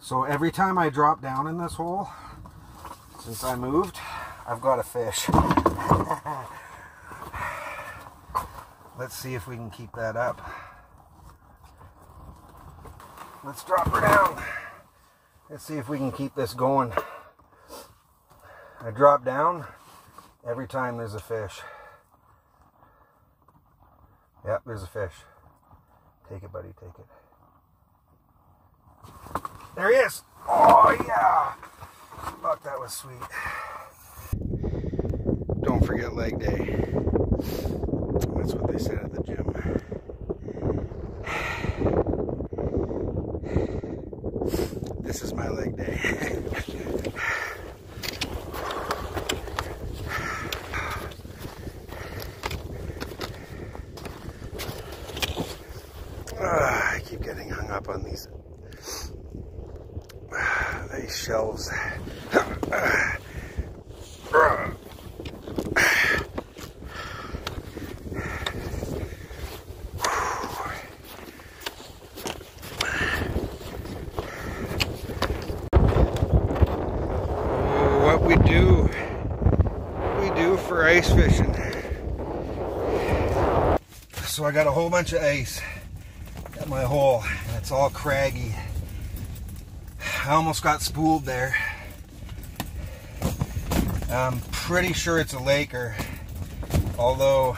So every time I drop down in this hole, since I moved, I've got a fish. Let's see if we can keep that up. Let's drop her down. Let's see if we can keep this going. I drop down, every time there's a fish. Yep, there's a fish. Take it, buddy, take it. There he is! Oh yeah! Fuck, that was sweet. Don't forget leg day. That's what they said at the gym. This is my leg day. I keep getting hung up on these shelves. What we do for ice fishing. So I got a whole bunch of ice at my hole, and it's all craggy. I almost got spooled there. I'm pretty sure it's a laker, although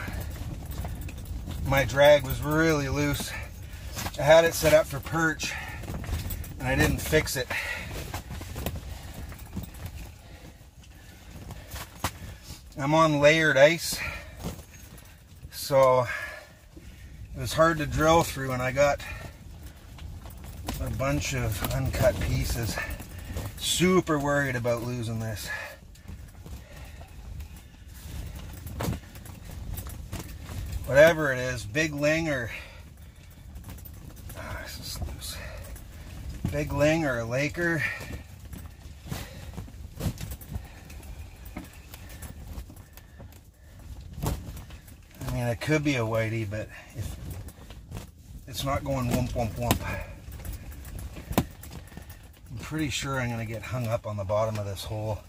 my drag was really loose. I had it set up for perch and I didn't fix it. I'm on layered ice, so it was hard to drill through, and I got a bunch of uncut pieces. Super worried about losing this. Whatever it is, big ling or this is loose. Big ling or a laker. I mean, it could be a whitey, but if it's not going whoomp whoomp whoomp, I'm pretty sure I'm going to get hung up on the bottom of this hole.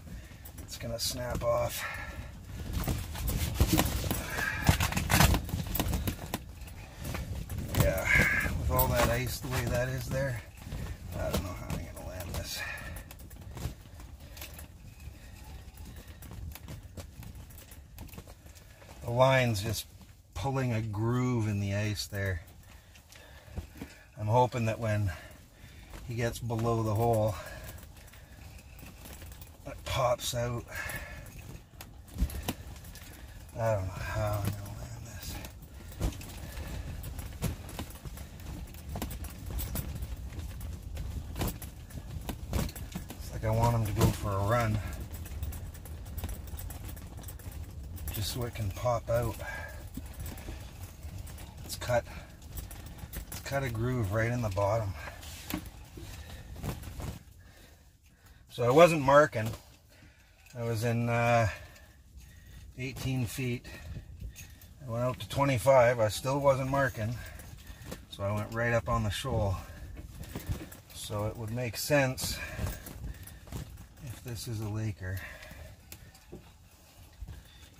It's going to snap off. Yeah, with all that ice the way that is there, I don't know how I'm going to land this. The line's just pulling a groove in the ice there. I'm hoping that when he gets below the hole, it pops out. I don't know how I'm going to land this. It's like I want him to go for a run, just so it can pop out. It's cut a groove right in the bottom. So I wasn't marking. I was in 18 feet. I went out to 25. I still wasn't marking. So I went right up on the shoal. So it would make sense if this is a laker.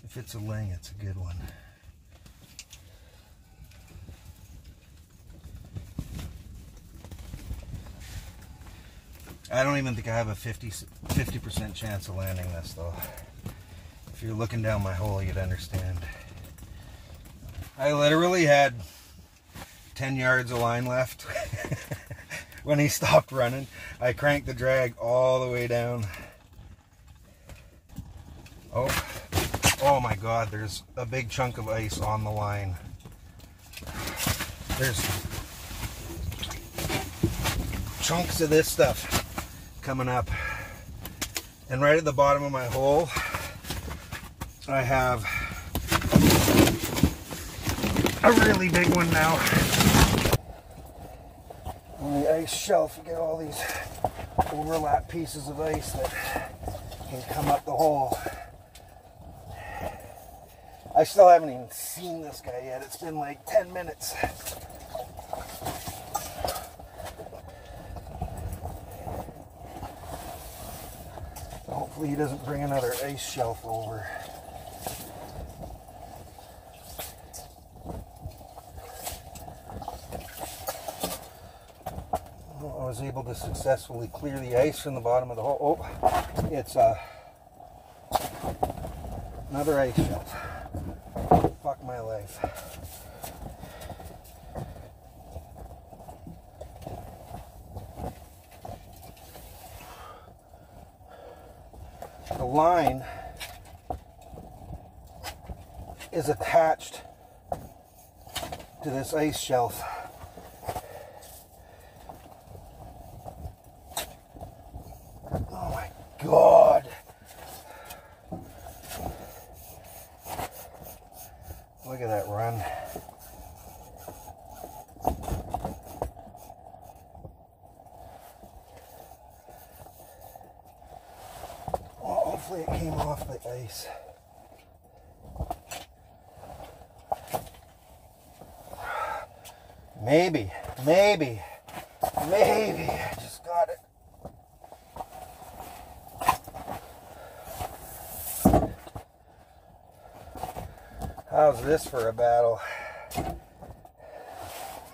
If it's a ling, it's a good one. I don't even think I have a 50% chance of landing this, though. If you're looking down my hole, you'd understand. I literally had 10 yards of line left when he stopped running. I cranked the drag all the way down. Oh my God, there's a big chunk of ice on the line. There's chunks of this stuff coming up, and right at the bottom of my hole I have a really big one now. On the ice shelf, you get all these overlap pieces of ice that can come up the hole. I still haven't even seen this guy yet. It's been like 10 minutes. Hopefully he doesn't bring another ice shelf over. Well, I was able to successfully clear the ice from the bottom of the hole. Oh, it's another ice shelf. Fuck my life. The line is attached to this ice shelf. Oh my God. Look at that run. Well, hopefully it came off the ice. Maybe. I just got it. How's this for a battle?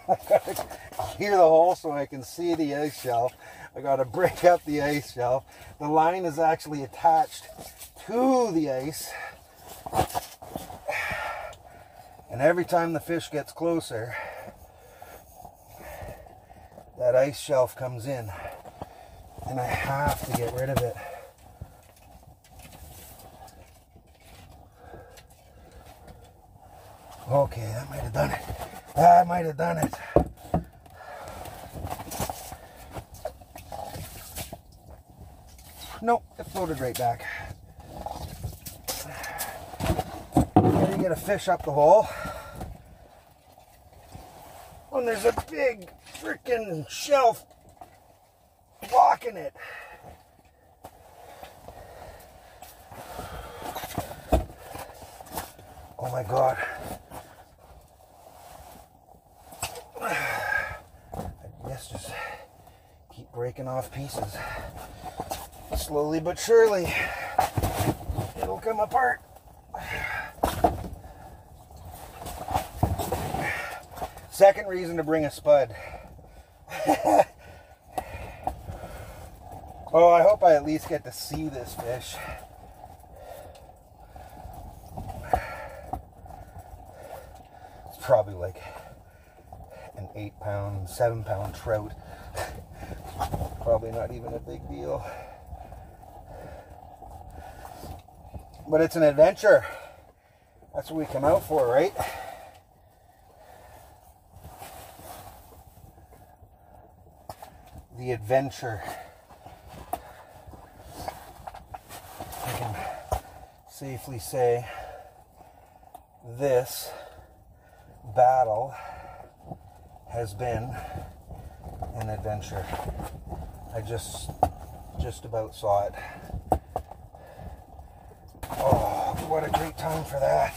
I gotta clear the hole so I can see the ice shelf. I gotta break up the ice shelf. The line is actually attached to the ice. And every time the fish gets closer, that ice shelf comes in. And I have to get rid of it. Okay, that might have done it. That might have done it. Nope, it floated right back. Gotta get a fish up the hole. When there's a big freaking shelf blocking it. Oh my God. I guess just keep breaking off pieces. Slowly but surely, it'll come apart. Second reason to bring a spud. Oh, I hope I at least get to see this fish. It's probably like an 8-pound, 7-pound trout. Probably not even a big deal. But it's an adventure. That's what we come out for, right? The adventure. I can safely say this battle has been an adventure. I just about saw it. Oh, what a great time for that.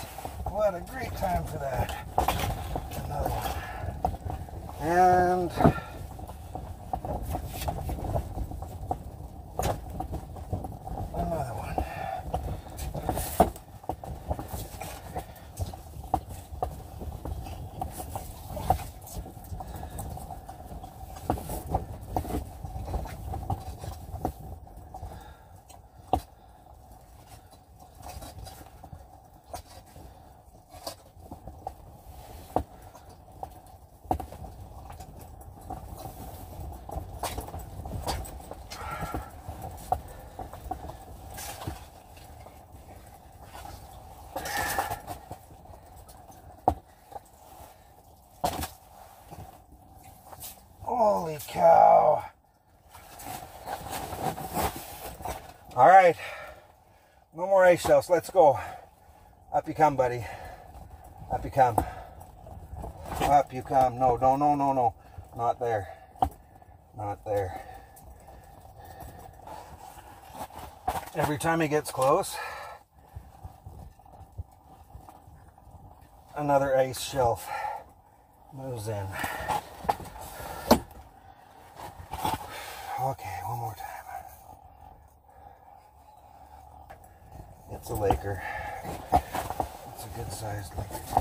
What a great time for that. Another one. And another one. Holy cow. All right. No more ice shelves. Let's go. Up you come, buddy. Up you come. Up you come. No. Not there. Not there. Every time he gets close, another ice shelf moves in. Okay, one more time. That's a Laker. That's a good sized Laker too.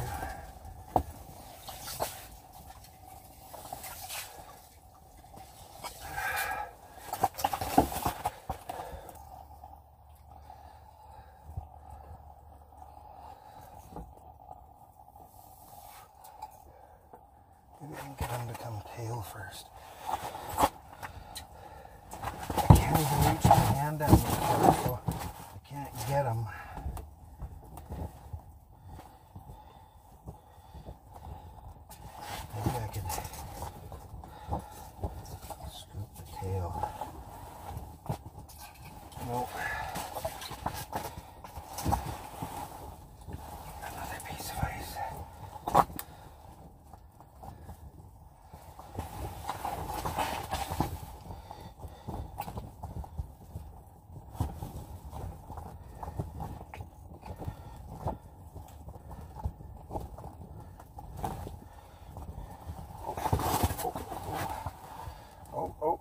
Maybe I can get him to come tail first. I can't even reach my hand down there, so I can't get him. Maybe I could scoop the tail. Nope. Another piece of ice.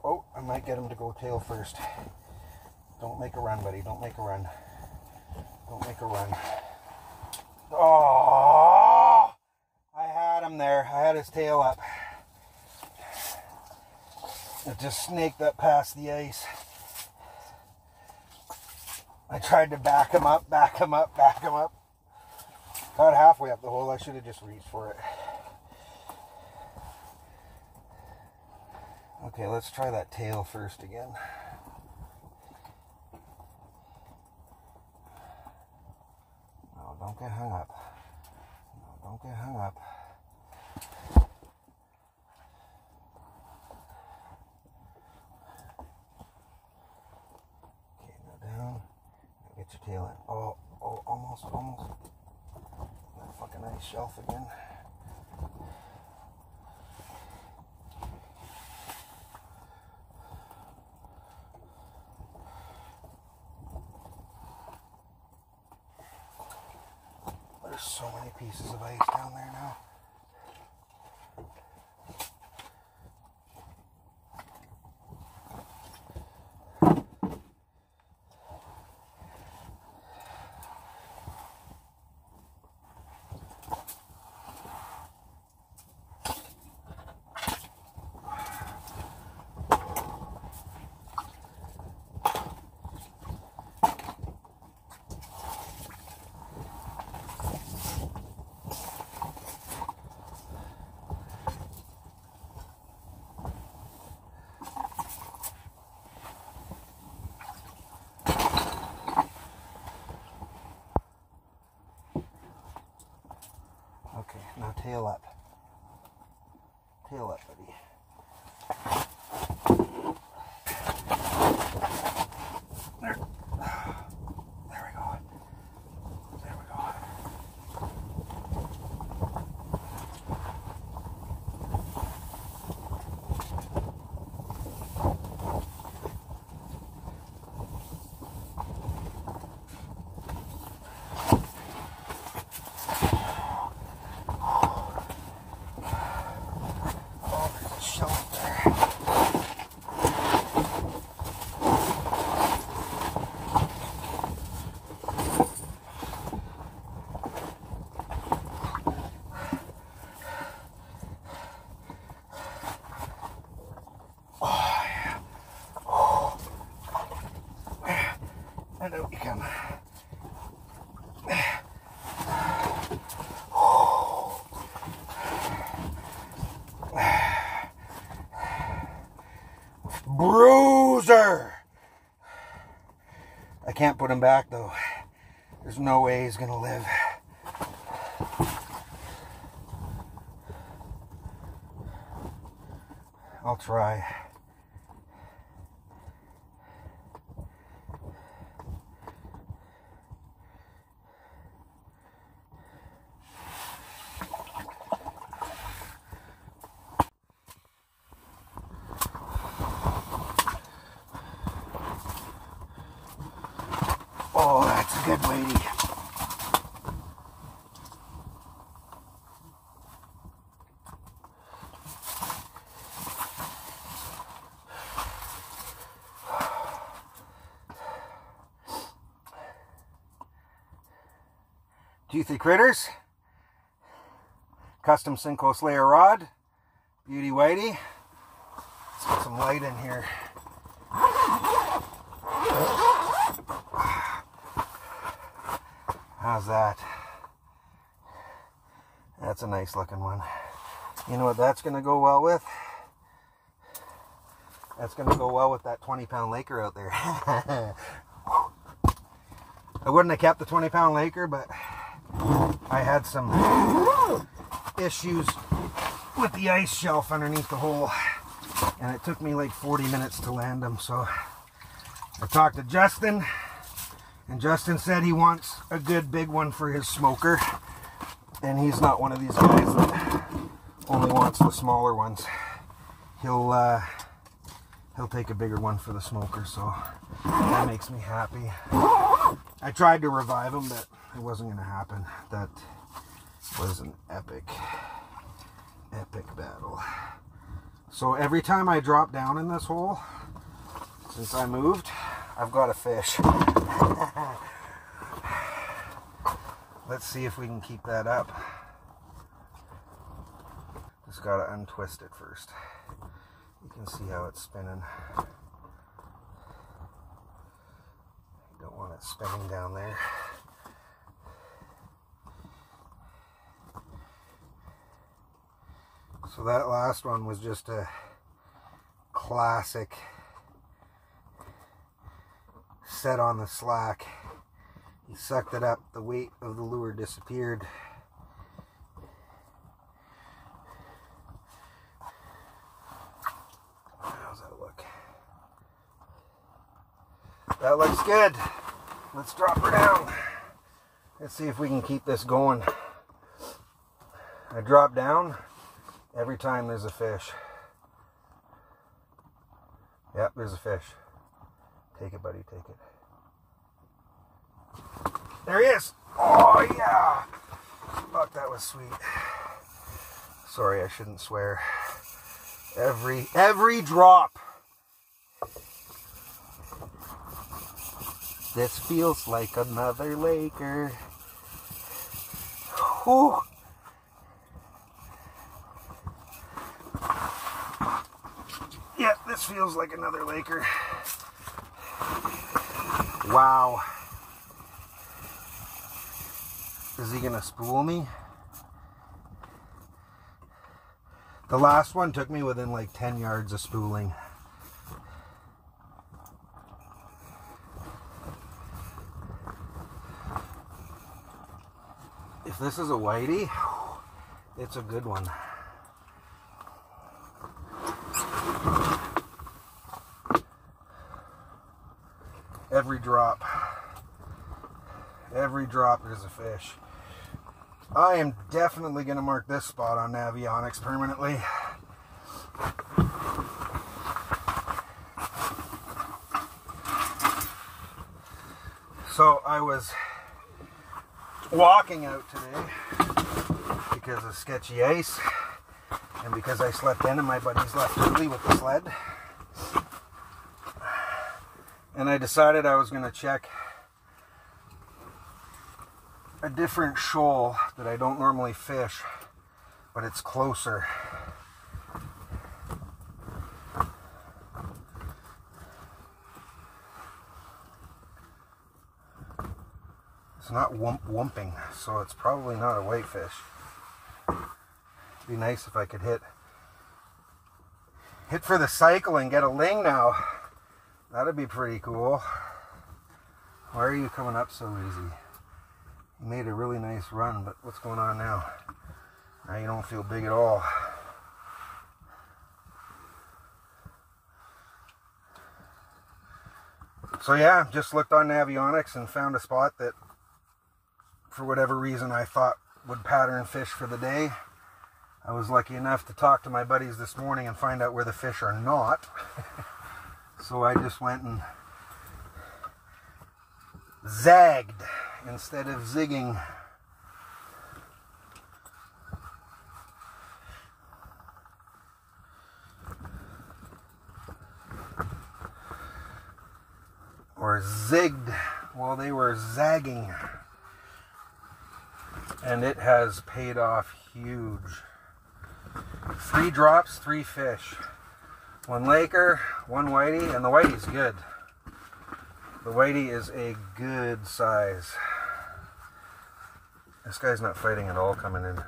Oh, I might get him to go tail first. Don't make a run, buddy. Don't make a run. Don't make a run. Oh! I had him there. I had his tail up. It just snaked up past the ice. I tried to back him up, back him up, back him up. Got halfway up the hole. I should have just reached for it. Okay, let's try that tail first again. No, don't get hung up. No, don't get hung up. Okay, now down. Now get your tail in. Oh, almost. That fucking ice shelf again. There's so many pieces of ice down there now. Okay, now tail up. Tail up, buddy. There. There we go. There we go. And out you come. Bruiser! I can't put him back though. There's no way he's gonna live. I'll try. Oh, that's a good Whitey. Toothy critters. Custom Simcoe Slayer rod. Beauty Whitey. Let's get some light in here. How's that? That's a nice looking one. You know what that's going to go well with? That's going to go well with that 20-pound Laker out there. I wouldn't have kept the 20-pound Laker, but I had some issues with the ice shelf underneath the hole, and it took me like 40 minutes to land them. So I talked to Justin, and Justin said he wants a good big one for his smoker, and he's not one of these guys that only wants the smaller ones. He'll take a bigger one for the smoker, so that makes me happy. I tried to revive him, but it wasn't going to happen. That was an epic battle. So every time I drop down in this hole, since I moved, I've got a fish. Let's see if we can keep that up. Just got to untwist it first. You can see how it's spinning. You don't want it spinning down there. So that last one was just a classic set on the slack. He sucked it up, the weight of the lure disappeared. How's that look? That looks good. Let's drop her down. Let's see if we can keep this going. I drop down every time there's a fish. Yep, there's a fish. Take it, buddy, take it. There he is. Oh, yeah. Fuck, that was sweet. Sorry, I shouldn't swear. Every drop. This feels like another Laker. Whew. Yeah, this feels like another Laker. Wow. Is he gonna spool me? The last one took me within like 10 yards of spooling. If this is a whitey, it's a good one. Every drop is a fish. I am definitely going to mark this spot on Navionics permanently. So I was walking out today because of sketchy ice and because I slept in and my buddies left early with the sled. And I decided I was going to check a different shoal that I don't normally fish, but it's closer. It's not wumping, so it's probably not a whitefish. It'd be nice if I could hit for the cycle and get a ling now. That'd be pretty cool. Why are you coming up so easy? You made a really nice run, but what's going on now? Now you don't feel big at all. So yeah, just looked on Navionics and found a spot that, for whatever reason, I thought would pattern fish for the day. I was lucky enough to talk to my buddies this morning and find out where the fish are not. So I just went and zagged instead of zigging. Or zigged while they were zagging. And it has paid off huge. 3 drops, 3 fish. 1 Laker, 1 Whitey, and the Whitey's good. The Whitey is a good size. This guy's not fighting at all coming in.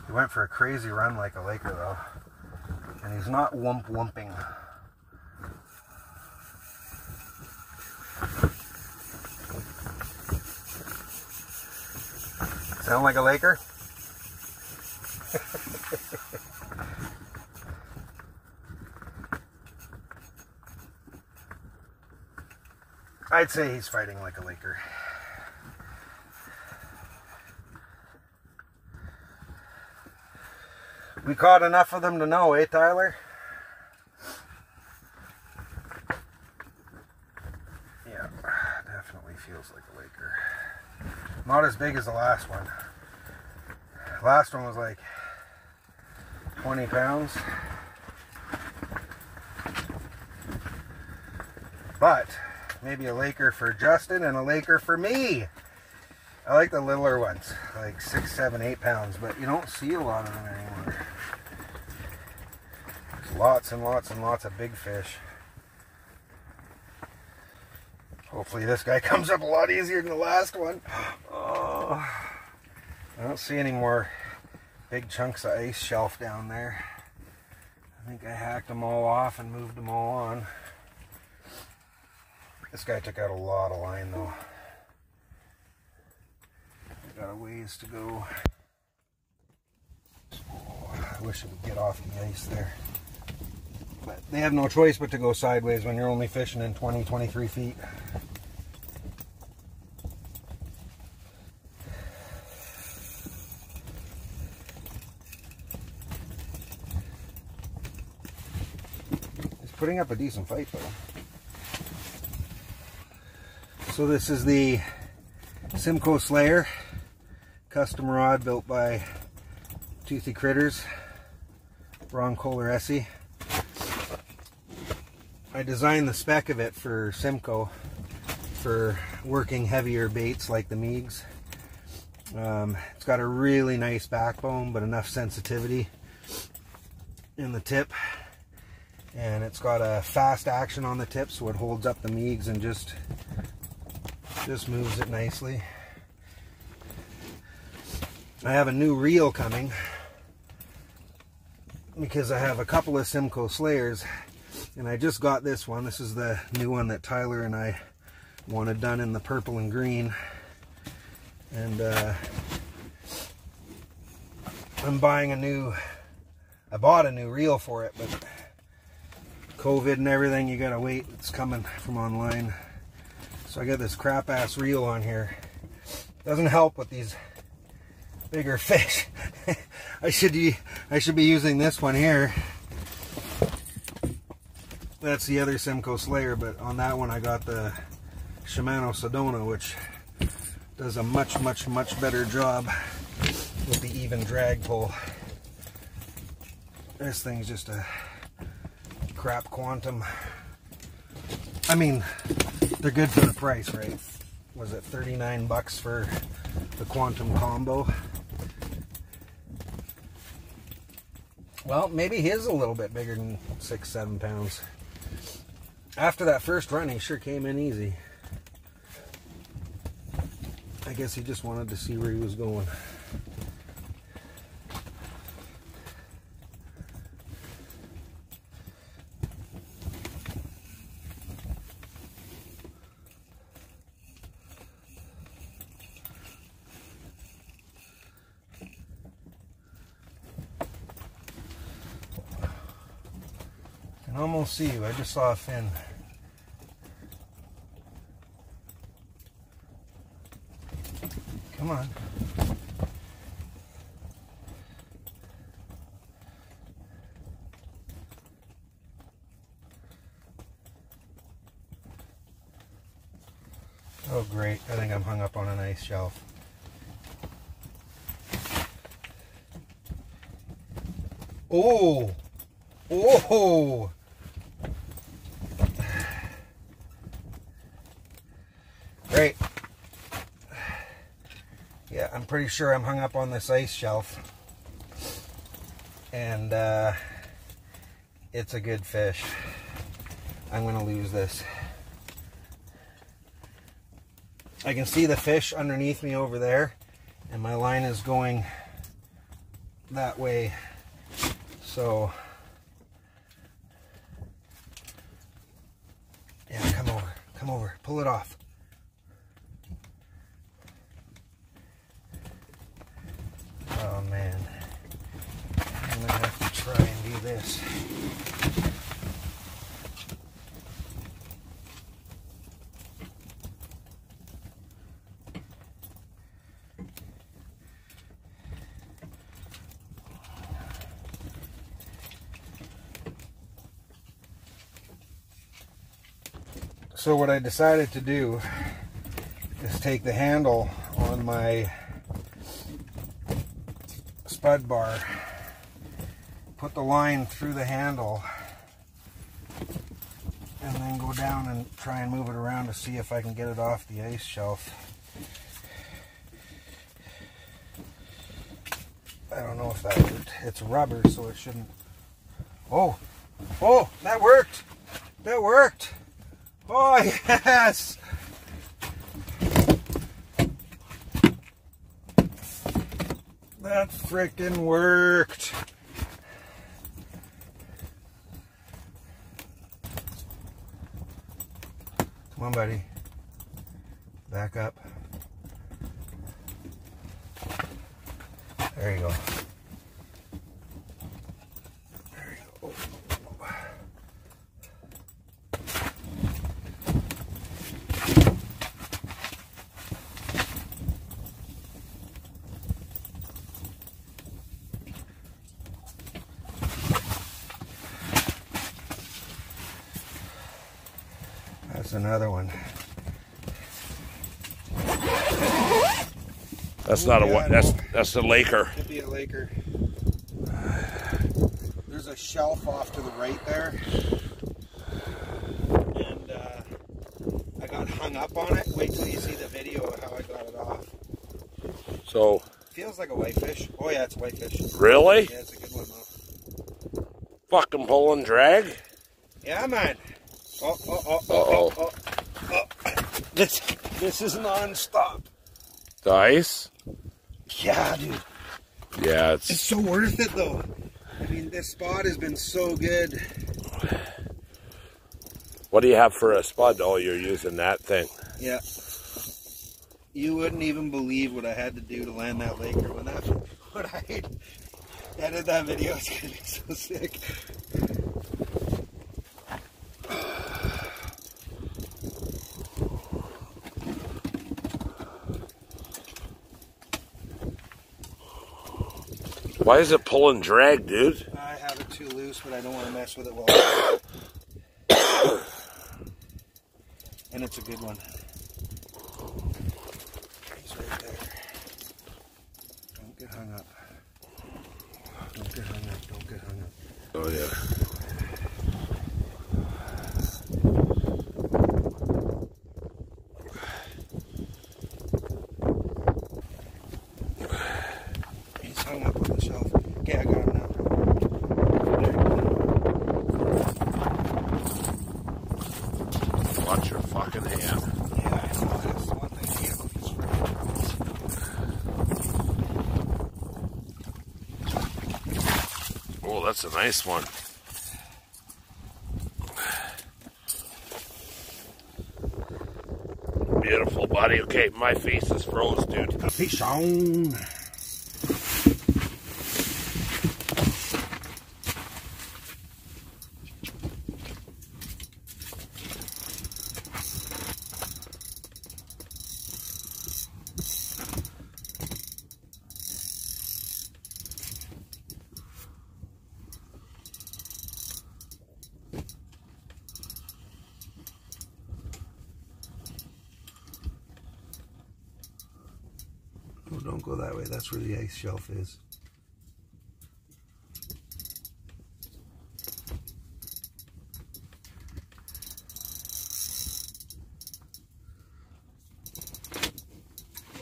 He went for a crazy run like a Laker though. And he's not wumping. Sound like a Laker? I'd say he's fighting like a Laker. We caught enough of them to know, eh, Tyler? Yeah, definitely feels like a Laker. Not as big as the last one. Last one was like 20 pounds. But maybe a Laker for Justin and a Laker for me. I like the littler ones, like 6, 7, 8 pounds, but you don't see a lot of them anymore. There's lots and lots and lots of big fish. Hopefully this guy comes up a lot easier than the last one. Oh, I don't see any more big chunks of ice shelf down there. I think I hacked them all off and moved them all on. This guy took out a lot of line though. I got a ways to go. Oh, I wish it would get off the ice there. But they have no choice but to go sideways when you're only fishing in 20, 23 feet. He's putting up a decent fight though. So this is the Simcoe Slayer, custom rod built by Toothy Critters, Ron Kohler-Essie. I designed the spec of it for Simcoe for working heavier baits like the Meegs. It's got a really nice backbone, but enough sensitivity in the tip. And it's got a fast action on the tip, so it holds up the Meegs and just moves it nicely. I have a new reel coming because I have a couple of Simcoe Slayers, and I just got this one. This is the new one that Tyler and I wanted done in the purple and green. And I'm buying I bought a new reel for it, but COVID and everything, you gotta wait. It's coming from online. So I got this crap ass reel on here. Doesn't help with these bigger fish. I should be using this one here. That's the other Simcoe Slayer, but on that one I got the Shimano Sedona, which does a much better job with the even drag pull. This thing's just a crap Quantum. I mean, they're good for the price, right? Was it 39 bucks for the Quantum combo? Well, maybe his a little bit bigger than 6, 7 pounds. After that first run, he sure came in easy. I guess he just wanted to see where he was going. I can almost see you. I just saw a fin. Come on. Oh great, I think I'm hung up on an ice shelf. Oh! Oh! Great. Yeah, I'm pretty sure I'm hung up on this ice shelf. And it's a good fish. I'm gonna lose this. I can see the fish underneath me over there, and my line is going that way. So yeah, come over, pull it off. Oh man, I'm gonna have to try and do this. So what I decided to do is take the handle on my spud bar, put the line through the handle, and then go down and try and move it around to see if I can get it off the ice shelf. I don't know if that worked. It's rubber, so it shouldn't. Oh, that worked! That worked! Oh, yes! That frickin' worked! Come on, buddy. Back up. There you go. There you go. That's another one. That's not a that's the Laker. Could be a Laker. There's a shelf off to the right there, and I got hung up on it. Wait till you see the video of how I got it off. So feels like a whitefish. Oh yeah, it's a whitefish. Really? Yeah, it's a good one though. Fucking pull and drag. Yeah, man. Oh. This is non-stop. The ice? Yeah, dude. Yeah, It's so worth it though. I mean, this spot has been so good. What do you have for a spud? Oh, you're using that thing. Yeah. You wouldn't even believe what I had to do to land that Laker when I edit that video. It's gonna be so sick. Why is it pull and drag, dude? I have it too loose, but I don't want to mess with it well. And it's a good one. He's right there. Don't get hung up. Don't get hung up. Don't get hung up. Oh, yeah. Hung up on the shelf. Okay, I got him now. Watch your fucking hand. Yeah, I know. That's the one thing I can't with these freaking. Oh, that's a nice one. Beautiful, buddy. Okay, my face is froze, dude. Fish on. Oh, don't go that way. That's where the ice shelf is.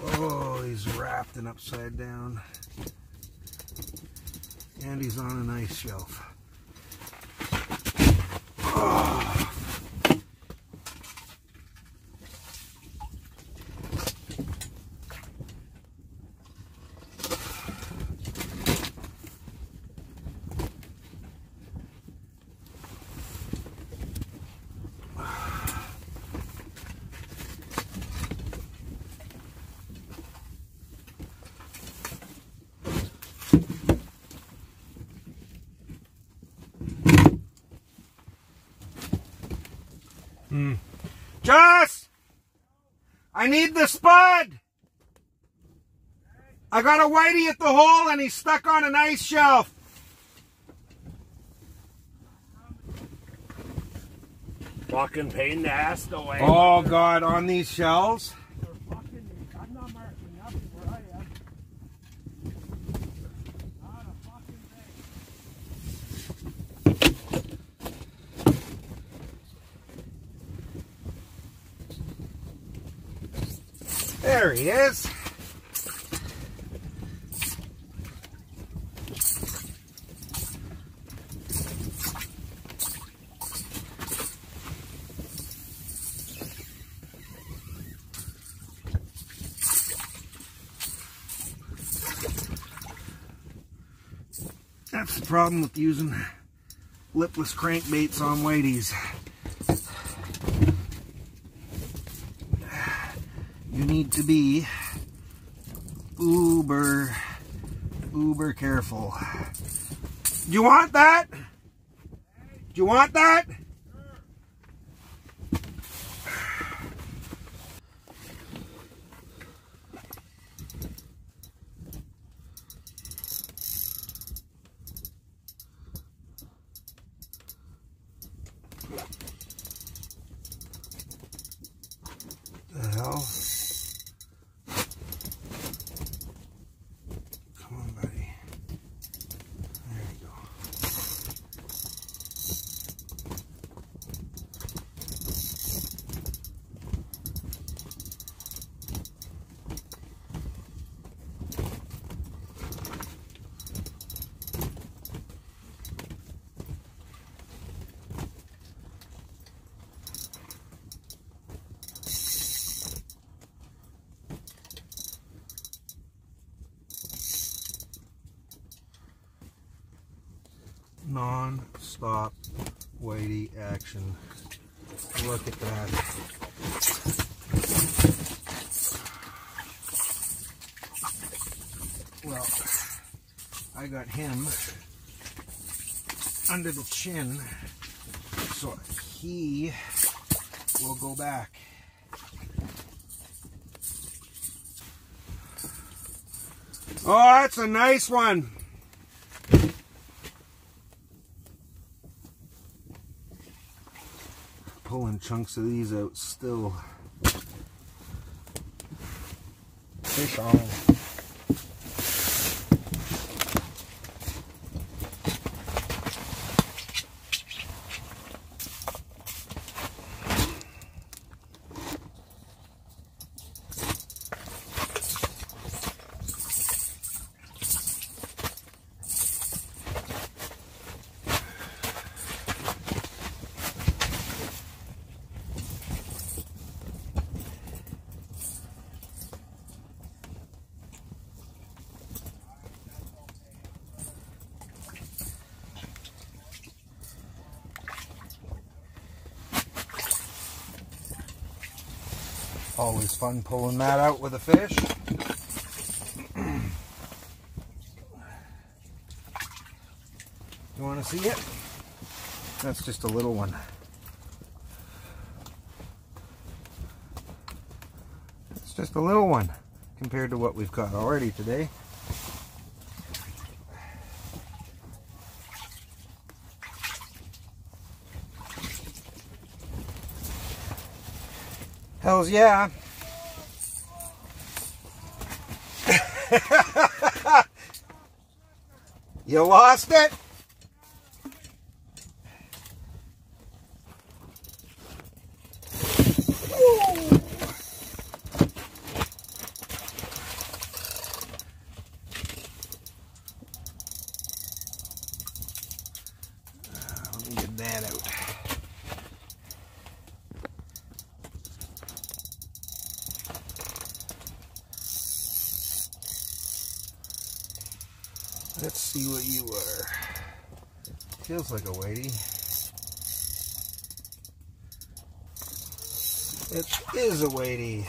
Oh, he's right. grafting upside down. And he's on an ice shelf. Oh. Joss! I need the spud! I got a whitey at the hole and he's stuck on an ice shelf. Fucking pain in the ass to wait. Oh God, on these shelves? I'm not marking nothing where I am. Not a fucking thing. There he is. That's the problem with using lipless crankbaits on whiteys. You need to be uber careful. Do you want that? Do you want that? The hell? Come on, buddy. There you go. Non-stop whitey action. Look at that. Well, I got him under the chin, so he will go back. Oh, that's a nice one. Pulling chunks of these out still. Fish on. Always fun pulling that out with a fish. You want to see it? That's just a little one. It's just a little one compared to what we've caught already today. Hells yeah. You lost it? Let's see what you are. Feels like a whitey. It is a whitey.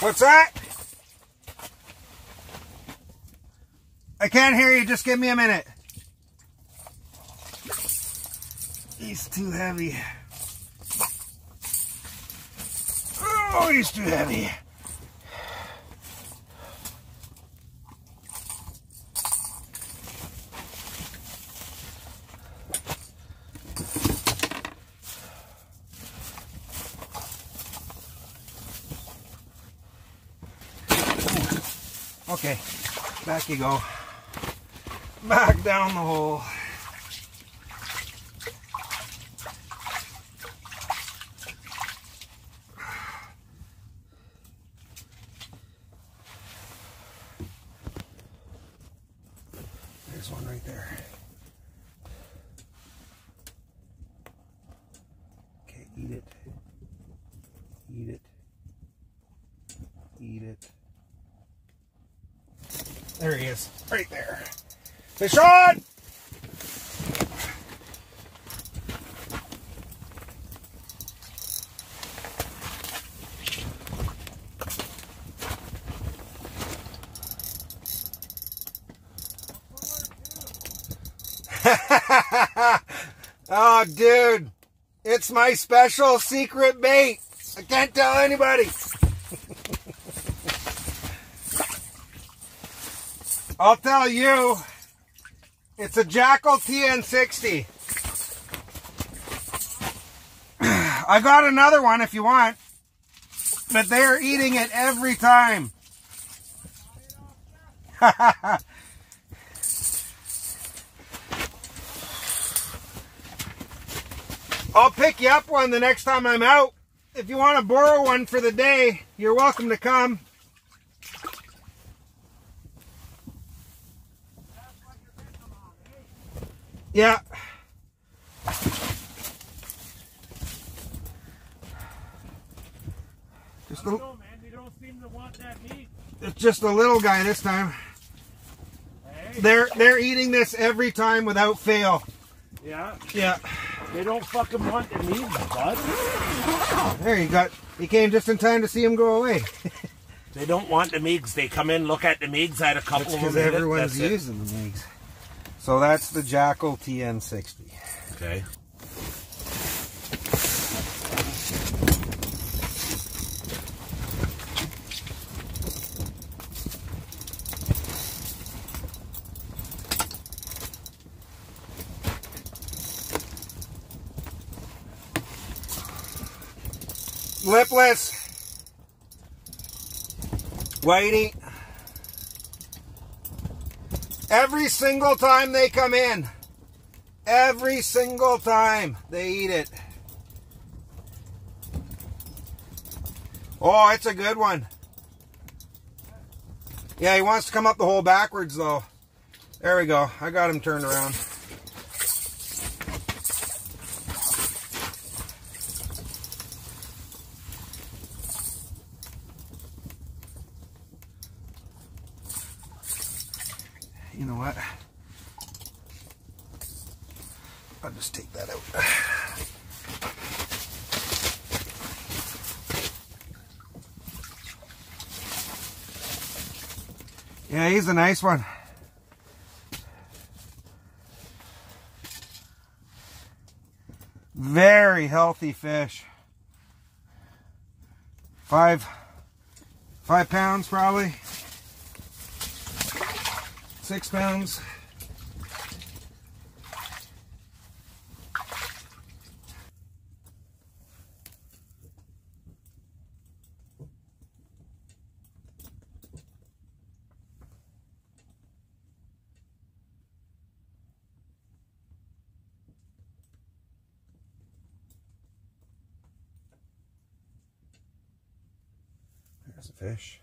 What's that? I can't hear you. Just give me a minute. He's too heavy. Oh, he's too heavy. Okay, back you go. Back down the hole. There's one right there. Okay, eat it. Eat it. Eat it. There he is, right there. Fish on! Oh, dude, it's my special secret bait. I can't tell anybody. I'll tell you, it's a Jackal TN60. I got another one if you want, but they're eating it every time. I'll pick you up one the next time I'm out. If you want to borrow one for the day, you're welcome to come. Yeah. Just I don't know, man. They don't seem to want that meat. It's just a little guy this time. Hey. They're eating this every time without fail. Yeah. Yeah. They don't fucking want the meat, bud. There you go. You came just in time to see him go away. They don't want the Meegs. They come in, look at the Meegs. I had a couple That's of them. because everyone's using the Meegs. So that's the Jackal TN60. Okay. Lipless. Whitey. Every single time they come in, every single time they eat it. Oh, it's a good one. Yeah, he wants to come up the hole backwards though. There we go. I got him turned around. You know what? I'll just take that out. Yeah, he's a nice one. Very healthy fish. 5 pounds probably. 6 pounds. There's a fish.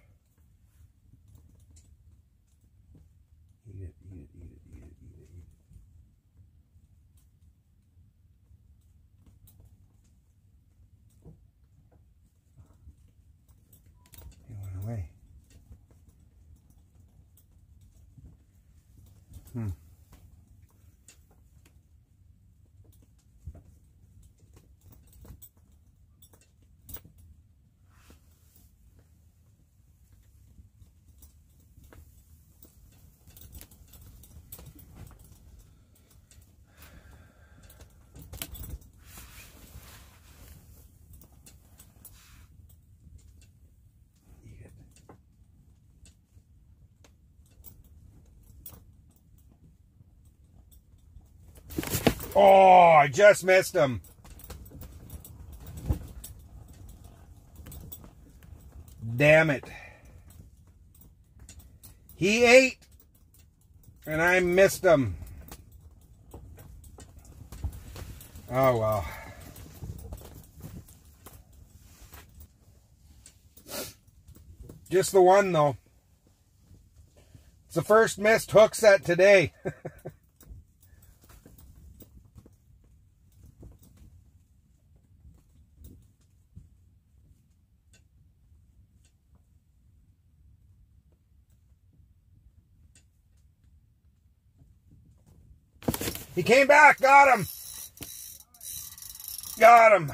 Oh, I just missed him. Damn it. He ate, and I missed him. Oh, well. Just the one, though. It's the first missed hook set today. He came back, got him. Got him.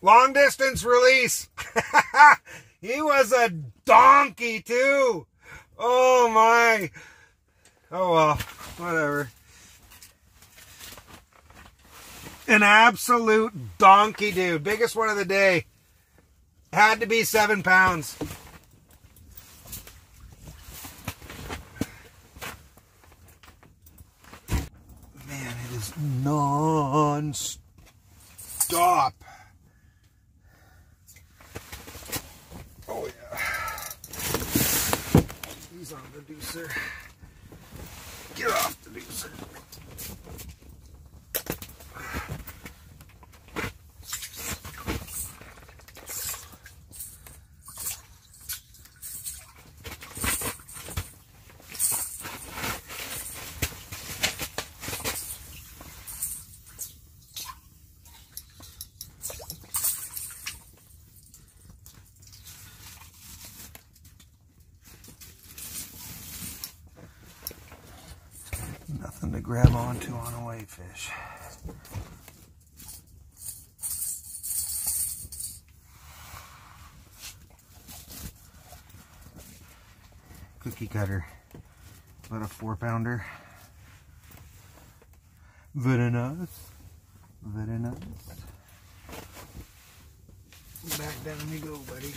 Long distance release. He was a donkey too. Oh my. Oh well, whatever. An absolute donkey, dude. Biggest one of the day. Had to be 7 pounds. Man, it is non-stop. Oh yeah. He's on the deucer. Get off the deucer. Nothing to grab onto on a whitefish. Cookie cutter. About a 4-pounder. Very nice. Very nice. Back down you go, buddy.